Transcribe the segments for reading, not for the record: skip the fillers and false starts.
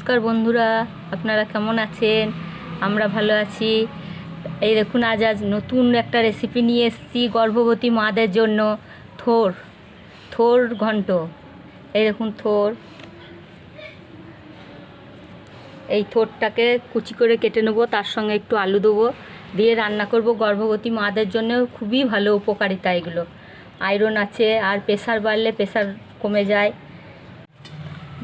নমস্কার বন্ধুরা, আপনারা কেমন আছেন? আমরা ভালো আছি। এই দেখুন, আজ নতুন একটা রেসিপি নিয়ে এসেছি গর্ভবতী মাদের জন্য। থোর ঘন্ট। এই দেখুন থোর। এই থোরটাকে কুচি করে কেটে নেবো, তার সঙ্গে একটু আলু দেবো, দিয়ে রান্না করব। গর্ভবতী মাদের জন্য খুবই ভালো উপকারিতা এগুলো। আয়রন আছে, আর প্রেশার বাড়লে প্রেশার কমে যায়।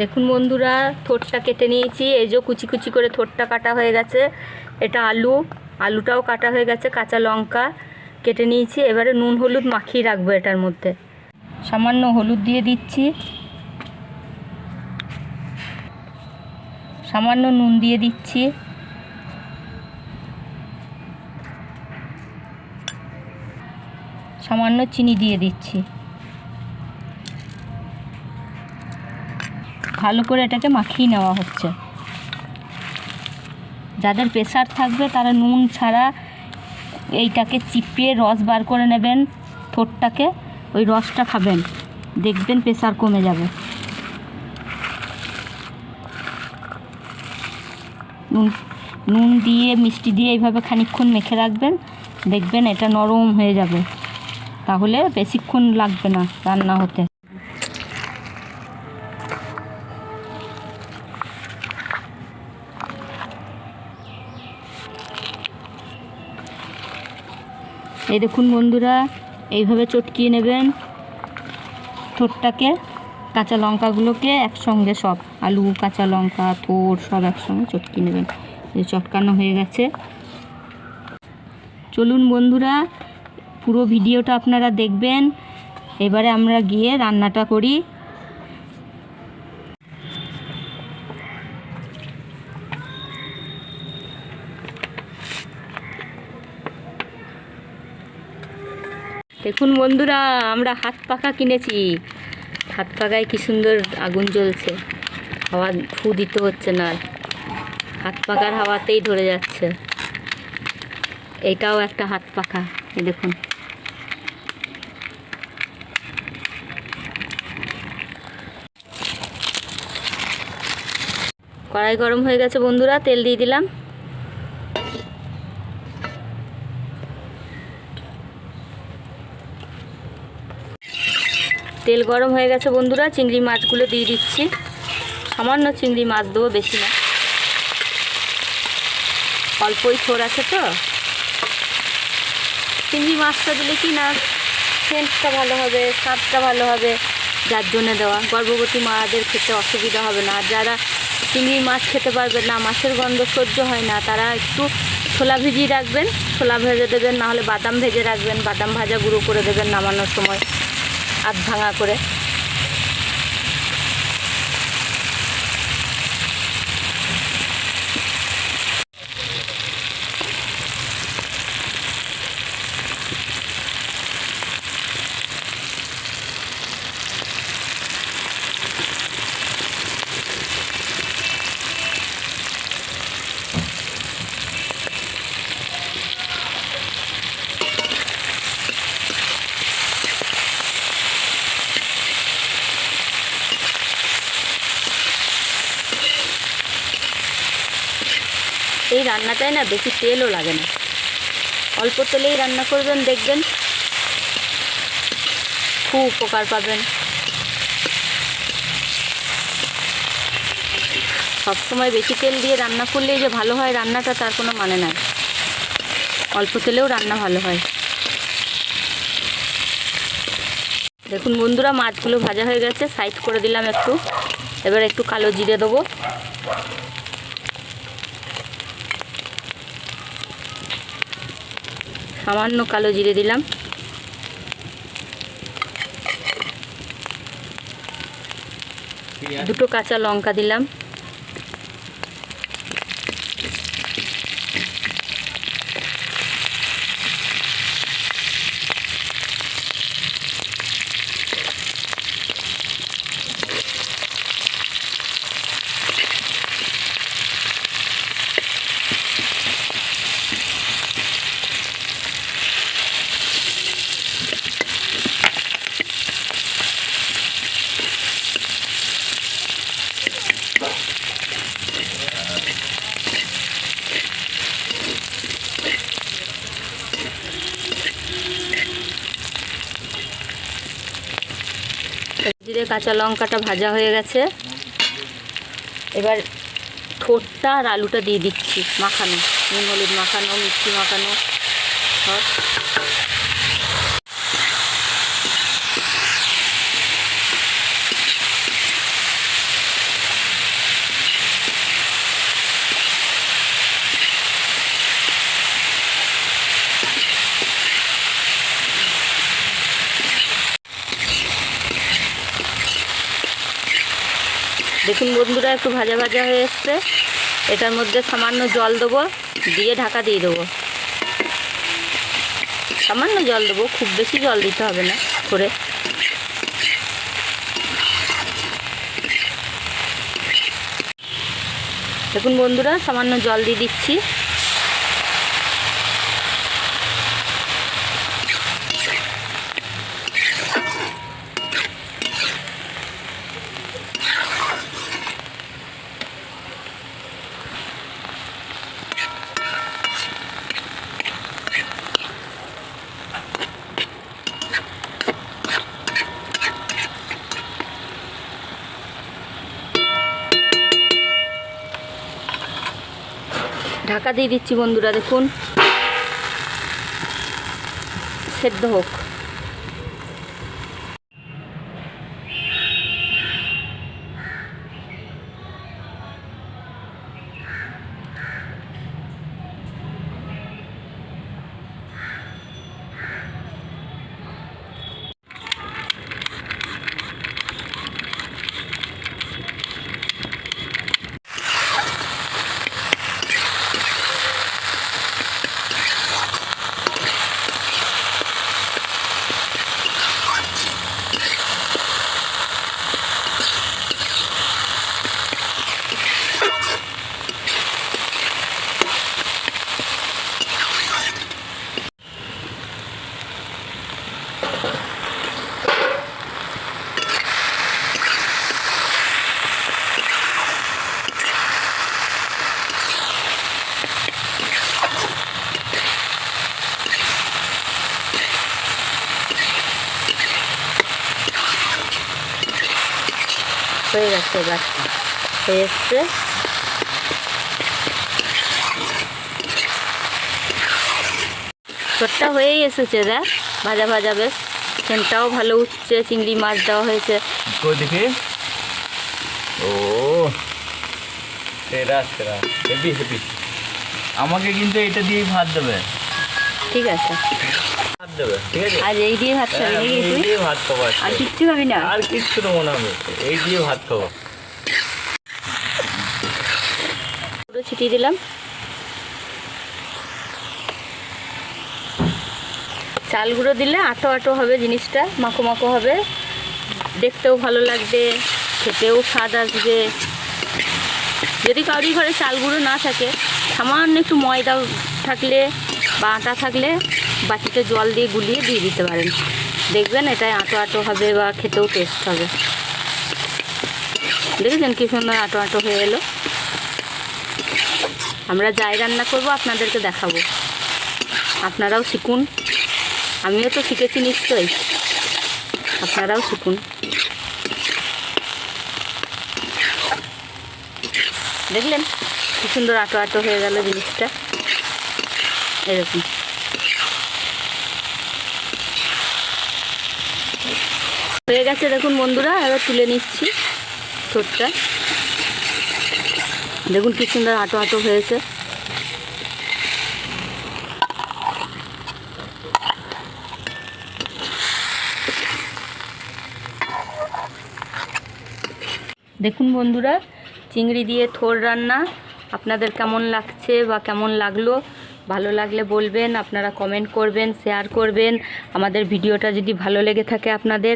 দেখুন বন্ধুরা, থোরটা কেটে নিয়েছি। এই যে কুচি কুচি করে থোরটা কাটা হয়ে গেছে। এটা আলুটাও কাটা হয়ে গেছে। কাঁচা লঙ্কা কেটে নিয়েছি। এবারে নুন হলুদ মাখিয়ে রাখবো এটার মধ্যে। সামান্য হলুদ দিয়ে দিচ্ছি, সামান্য নুন দিয়ে দিচ্ছি, সামান্য চিনি দিয়ে দিচ্ছি। ভালো করে এটাকে মাখিয়ে নেওয়া হচ্ছে। যাদের প্রেশার থাকবে তারা নুন ছাড়া এইটাকে চিপিয়ে রস বার করে নেবেন। থোরটাকে ওই রসটা খাবেন, দেখবেন প্রেশার কমে যাবে। নুন দিয়ে মিষ্টি দিয়ে এইভাবে খানিকক্ষণ মেখে রাখবেন, দেখবেন এটা নরম হয়ে যাবে। তাহলে বেশিক্ষণ লাগবে না রান্না হতে। এই দেখুন বন্ধুরা, এইভাবে চটকিয়ে নেবেন থোরটাকে। কাঁচা লঙ্কাগুলোকে একসঙ্গে, সব আলু, কাঁচা লঙ্কা, থোর সব একসঙ্গে চটকিয়ে নেবেন। এই চটকানো হয়ে গেছে। চলুন বন্ধুরা, পুরো ভিডিওটা আপনারা দেখবেন। এবারে আমরা গিয়ে রান্নাটা করি। দেখুন বন্ধুরা, আমরা হাত পাখা কিনেছি। হাত পাখায় কি সুন্দর আগুন জ্বলছে, হাওয়া ফু দিতে হচ্ছে না, হাত পাখার হাওয়াতেই ধরে যাচ্ছে। এইটাও একটা হাত পাখা, এই দেখুন। কড়াই গরম হয়ে গেছে বন্ধুরা, তেল দিয়ে দিলাম। তেল গরম হয়ে গেছে বন্ধুরা, চিংড়ি মাছগুলো দিয়ে দিচ্ছি। সামান্য চিংড়ি মাছ দেবো, বেশি না, অল্পই থোর আছে তো। চিংড়ি মাছটা দিলে কি না, সেন্টটা ভালো হবে, স্বাদটা ভালো হবে, যার জন্যে দেওয়া। গর্ভবতী মাদের খেতে অসুবিধা হবে না। আর যারা চিংড়ি মাছ খেতে পারবে না, মাছের গন্ধ সহ্য হয় না, তারা একটু ছোলা ভিজিয়ে রাখবেন, ছোলা ভেজে দেবেন, নাহলে বাদাম ভেজে রাখবেন, বাদাম ভাজা গুঁড়ো করে দেবেন নামানোর সময় আধ ভাঙা করে। এই রান্নাটায় না বেশি তেলও লাগে না, অল্প তেলেই রান্না করবেন, দেখবেন খুব উপকার পাবেন। সবসময় বেশি তেল দিয়ে রান্না করলেই যে ভালো হয় রান্নাটা, তার কোনো মানে নাই। অল্প তেলেও রান্না ভালো হয়। দেখুন বন্ধুরা, মাছগুলো ভাজা হয়ে গেছে, সাইড করে দিলাম একটু। এবার একটু কালো জিরে দেবো, সামান্য কালো জিরে দিলাম। দুটো কাঁচা লঙ্কা দিলাম। জিরে কাঁচা লঙ্কাটা ভাজা হয়ে গেছে। এবার ঠোঁটটা আর আলুটা দিয়ে দিচ্ছি মাখানো, নুন হলুদ মাখানো, মিষ্টি মাখানো সব। দেখুন বন্ধুরা, একটু ভাজা ভাজা হয়ে এসছে। এটার মধ্যে সামান্য জল দেবো, দিয়ে ঢাকা দিয়ে দেবো। সামান্য জল দেবো, খুব বেশি জল দিতে হবে না করে। দেখুন বন্ধুরা, সামান্য জল দিয়ে দিচ্ছি। ঢাকা দিয়ে দিচ্ছি বন্ধুরা, দেখুন সেদ্ধ হোক। হয়ে গেছে, এবার হয়ে এসছে। ঠোঁটটা হয়েই এসেছে, দেখ ভাজা ভাজা, বেশ সেন্টটাও ভালো উঠছে। চিংড়ি মাছ দেওয়া হয়েছে। দেখি, ও সেরা সেরা, হেভি হেভি। আমাকে কিন্তু এটা দিয়েই ভাত দেবে। ঠিক আছে, ভাত দেবে, ঠিক আছে। আজ এই দিয়ে ভাত খাবি নাকি? এই দিয়ে ভাত খাবো, আর কিচ্ছু খাবি না? আর কিচ্ছু নেবো না আমি, এই দিয়ে ভাত খাবো। পুরো ছিটিয়ে দিলাম। চাল গুঁড়ো দিলে আটো আটো হবে, জিনিসটা মাখো মাখো হবে, দেখতেও ভালো লাগবে, খেতেও স্বাদ আসবে। যদি কারোর ঘরে চাল গুঁড়ো না থাকে, সামান্য একটু ময়দা থাকলে বা আটা থাকলে বাটিতে জল দিয়ে গুলিয়ে দিয়ে দিতে পারেন। দেখবেন এটাই আটো আটো হবে বা খেতেও টেস্ট হবে। দেখেছেন কি সুন্দর আটো আটো হয়ে এলো। আমরা যাই রান্না করব আপনাদেরকে দেখাবো, আপনারাও শিখুন। আমিও তো শিখেছি নিশ্চয়ই, আপনারাও শিখুন। দেখলেন কি সুন্দর আটো আটো হয়ে গেল জিনিসটা, এরকম। হয়ে গেছে দেখুন বন্ধুরা, এবার তুলে নিচ্ছি ঠোঁটটা। দেখুন কি সুন্দর আটো আটো হয়েছে। দেখুন বন্ধুরা, চিংড়ি দিয়ে থোর রান্না আপনাদের কেমন লাগছে বা কেমন লাগলো, ভালো লাগলে বলবেন, আপনারা কমেন্ট করবেন, শেয়ার করবেন। আমাদের ভিডিওটা যদি ভালো লেগে থাকে আপনাদের,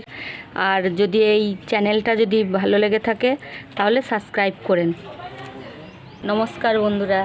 আর যদি এই চ্যানেলটা যদি ভালো লেগে থাকে তাহলে সাবস্ক্রাইব করেন। নমস্কার বন্ধুরা।